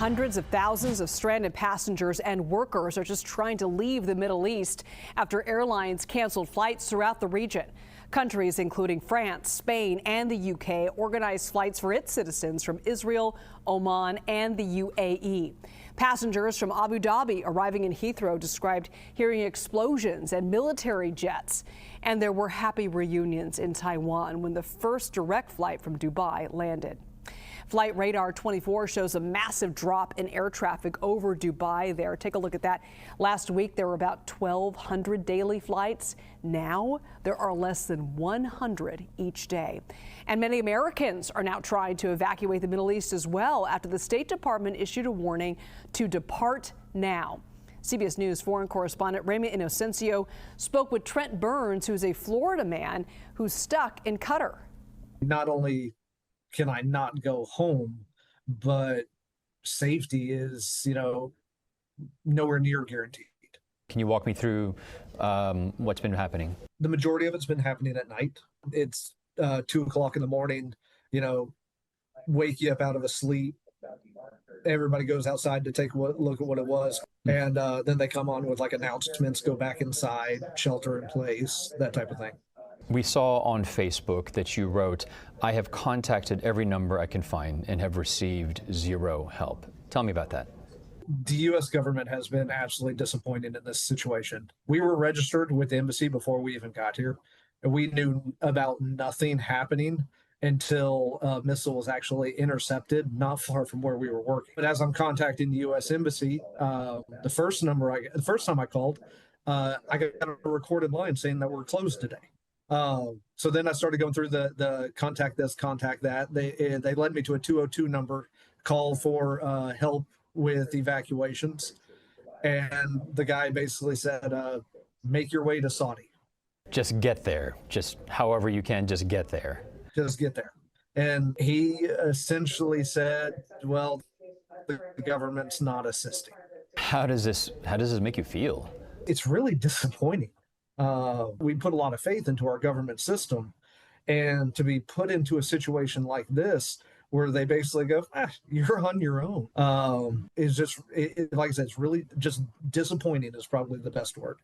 Hundreds of thousands of stranded passengers and workers are just trying to leave the Middle East after airlines canceled flights throughout the region. Countries including France, Spain, and the UK organized flights for its citizens from Israel, Oman, and the UAE. Passengers from Abu Dhabi arriving in Heathrow described hearing explosions and military jets. And there were happy reunions in Taiwan when the first direct flight from Dubai landed. Flight Radar 24 shows a massive drop in air traffic over Dubai there. Take a look at that. Last week, there were about 1,200 daily flights. Now, there are less than 100 each day. And many Americans are now trying to evacuate the Middle East as well after the State Department issued a warning to depart now. CBS News foreign correspondent Raymond Inocencio spoke with Trent Burns, who's a Florida man who's stuck in Qatar. Not only can I not go home, but safety is, nowhere near guaranteed. Can you walk me through what's been happening? The majority of it's been happening at night. It's 2 o'clock in the morning, wake you up out of a sleep. Everybody goes outside to take a look at what it was. And then they come on with like announcements, go back inside, shelter in place, that type of thing. We saw on Facebook that you wrote, "I have contacted every number I can find and have received zero help." Tell me about that. The U.S. government has been absolutely disappointed in this situation. We were registered with the embassy before we even got here, and we knew about nothing happening until a missile was actually intercepted not far from where we were working. But as I'm contacting the U.S. embassy, the first time I called, I got a recorded line saying that we're closed today. So then I started going through the contact this, contact that. They led me to a 202 number, call for help with evacuations. And the guy basically said, make your way to Saudi. Just get there. Just however you can, just get there. Just get there. And he essentially said, well, the government's not assisting. How does this make you feel? It's really disappointing. We put a lot of faith into our government system, and to be put into a situation like this where they basically go, you're on your own, is just, like I said, it's really just disappointing is probably the best word.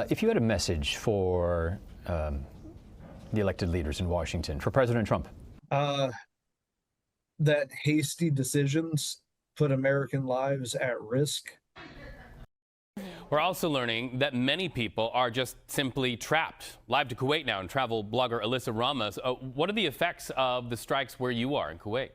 If you had a message for the elected leaders in Washington, for President Trump? That hasty decisions put American lives at risk. We're also learning that many people are just simply trapped. Live to Kuwait now, and travel blogger Alyssa Ramos. What are the effects of the strikes where you are in Kuwait?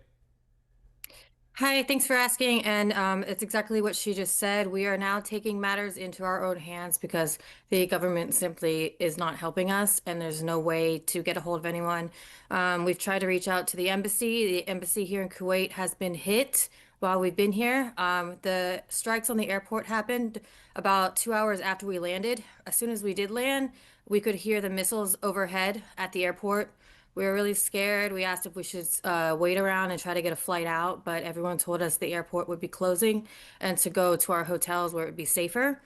Hi, thanks for asking. And it's exactly what she just said. We are now taking matters into our own hands because the government simply is not helping us, and there's no way to get a hold of anyone. We've tried to reach out to the embassy. The embassy here in Kuwait has been hit while we've been here. The strikes on the airport happened about 2 hours after we landed. As soon as we did land, we could hear the missiles overhead at the airport. We were really scared. We asked if we should wait around and try to get a flight out, but everyone told us the airport would be closing and to go to our hotels where it would be safer.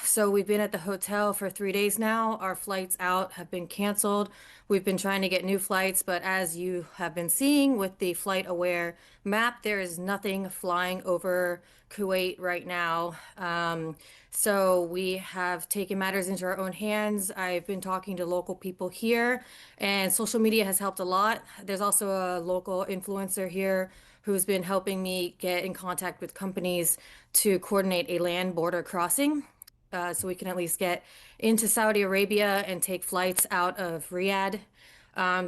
So we've been at the hotel for 3 days now. Our flights out have been canceled. We've been trying to get new flights, but as you have been seeing with the Flight Aware map, there is nothing flying over Kuwait right now. So we have taken matters into our own hands. I've been talking to local people here, and social media has helped a lot. There's also a local influencer here who's been helping me get in contact with companies to coordinate a land border crossing, so we can at least get into Saudi Arabia and take flights out of Riyadh.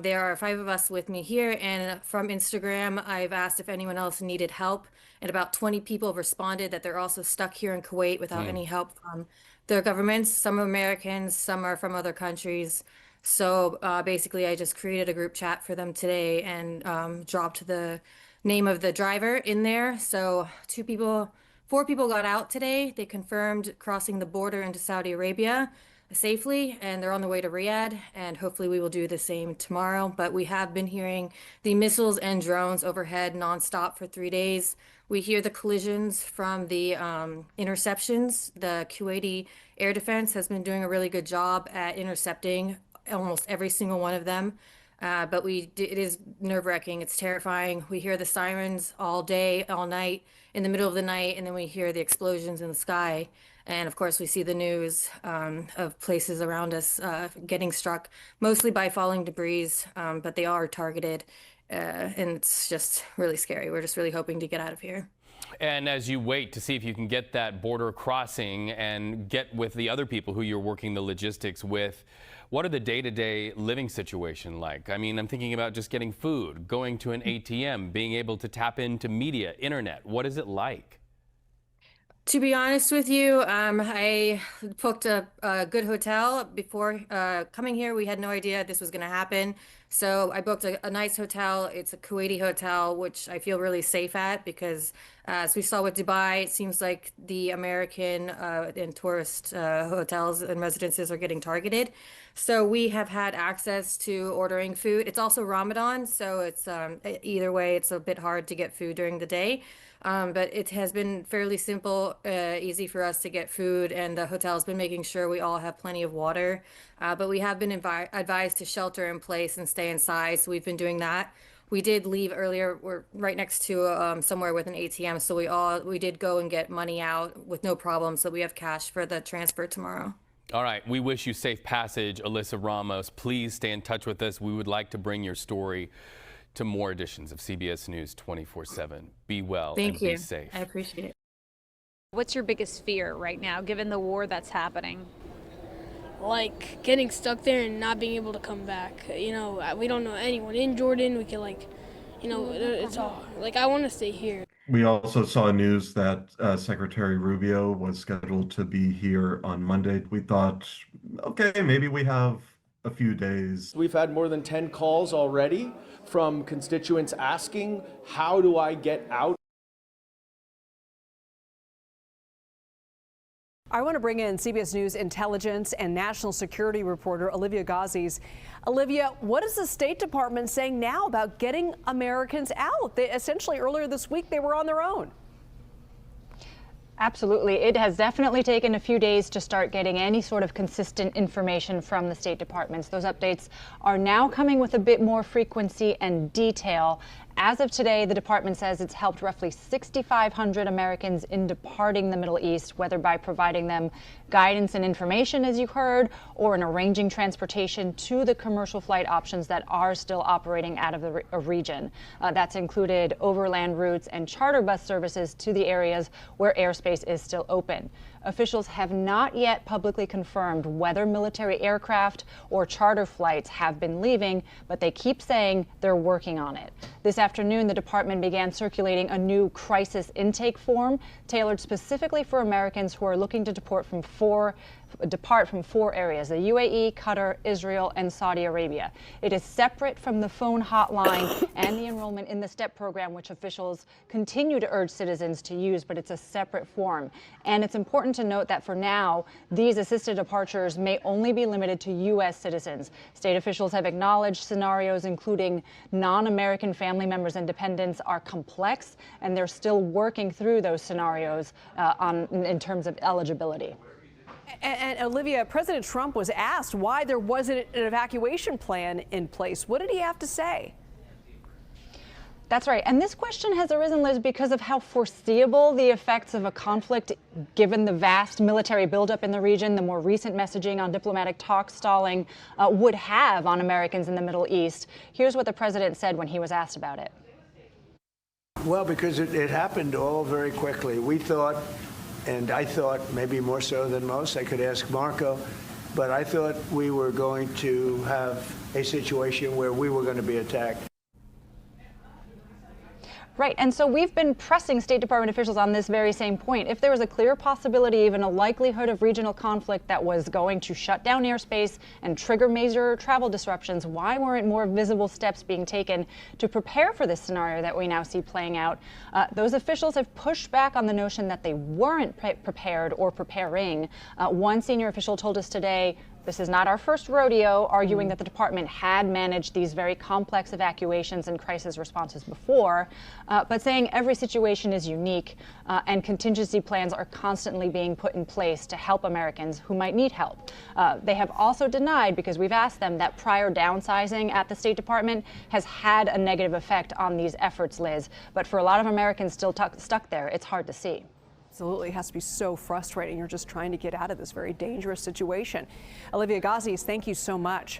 There are 5 of us with me here, and from Instagram, I've asked if anyone else needed help, and about 20 people responded that they're also stuck here in Kuwait without any help from their governments. Some are Americans, some are from other countries. So basically, I just created a group chat for them today and dropped the name of the driver in there. So 4 people got out today. They confirmed crossing the border into Saudi Arabia safely, and they're on their way to Riyadh, and hopefully we will do the same tomorrow. But we have been hearing the missiles and drones overhead nonstop for 3 days. We hear the collisions from the interceptions. The Kuwaiti air defense has been doing a really good job at intercepting almost every single one of them. But it is nerve-wracking. It's terrifying. We hear the sirens all day, all night, in the middle of the night, and then we hear the explosions in the sky. And of course, we see the news of places around us getting struck, mostly by falling debris, but they are targeted. And it's just really scary. We're just really hoping to get out of here. And as you wait to see if you can get that border crossing and get with the other people who you're working the logistics with, what are the day-to-day living situation like? I mean, I'm thinking about just getting food, going to an ATM, being able to tap into media, internet. What is it like? To be honest with you, I booked a good hotel before coming here. We had no idea this was going to happen. So I booked a nice hotel. It's a Kuwaiti hotel, which I feel really safe at because as we saw with Dubai, it seems like the American and tourist hotels and residences are getting targeted. So we have had access to ordering food. It's also Ramadan, so it's either way, it's a bit hard to get food during the day. But it has been fairly simple, easy for us to get food, and the hotel has been making sure we all have plenty of water. But we have been advised to shelter in place and stay inside, so we've been doing that. We did leave earlier. We're right next to somewhere with an ATM, so we did go and get money out with no problem. So we have cash for the transfer tomorrow. All right, we wish you safe passage, Alyssa Ramos. Please stay in touch with us. We would like to bring your story to more editions of CBS News 24/7. Be well and be safe. I appreciate it. What's your biggest fear right now, given the war that's happening? Like getting stuck there and not being able to come back. You know, we don't know anyone in Jordan. We can it's all like I want to stay here. We also saw news that Secretary Rubio was scheduled to be here on Monday. We thought, okay, maybe we have a few days. We've had more than 10 calls already from constituents asking, how do I get out? I want to bring in CBS News intelligence and national security reporter Olivia Gazis. Olivia, what is the State Department saying now about getting Americans out? Essentially, earlier this week, they were on their own. Absolutely. It has definitely taken a few days to start getting any sort of consistent information from the State Departments. Those updates are now coming with a bit more frequency and detail. As of today, the department says it's helped roughly 6,500 Americans in departing the Middle East, whether by providing them guidance and information, as you heard, or in arranging transportation to the commercial flight options that are still operating out of the region. That's included overland routes and charter bus services to the areas where airspace is still open. Officials have not yet publicly confirmed whether military aircraft or charter flights have been leaving, but they keep saying they're working on it. This afternoon, the department began circulating a new crisis intake form tailored specifically for Americans who are looking to depart from four areas: the UAE, Qatar, Israel, and Saudi Arabia. It is separate from the phone hotline and the enrollment in the STEP program, which officials continue to urge citizens to use, but it's a separate form. And it's important to note that for now, these assisted departures may only be limited to U.S. citizens. State officials have acknowledged scenarios including non-American family members and dependents are complex, and they're still working through those scenarios in terms of eligibility. And Olivia, President Trump was asked why there wasn't an evacuation plan in place. What did he have to say? That's right. And this question has arisen, Liz, because of how foreseeable the effects of a conflict, given the vast military buildup in the region, the more recent messaging on diplomatic talk stalling, would have on Americans in the Middle East. Here's what the president said when he was asked about it. Well, because it happened all very quickly. We thought, and I thought maybe more so than most, I could ask Marco, but I thought we were going to have a situation where we were going to be attacked. Right. And so we've been pressing State Department officials on this very same point. If there was a clear possibility, even a likelihood of regional conflict that was going to shut down airspace and trigger major travel disruptions, why weren't more visible steps being taken to prepare for this scenario that we now see playing out? Those officials have pushed back on the notion that they weren't prepared or preparing. One senior official told us today This is not our first rodeo arguing that the department had managed these very complex evacuations and crisis responses before, but saying every situation is unique and contingency plans are constantly being put in place to help Americans who might need help. They have also denied, because we've asked them, that prior downsizing at the State Department has had a negative effect on these efforts, Liz. But for a lot of Americans still stuck there, it's hard to see. Absolutely. It has to be so frustrating. You're just trying to get out of this very dangerous situation. Olivia Gazis, thank you so much.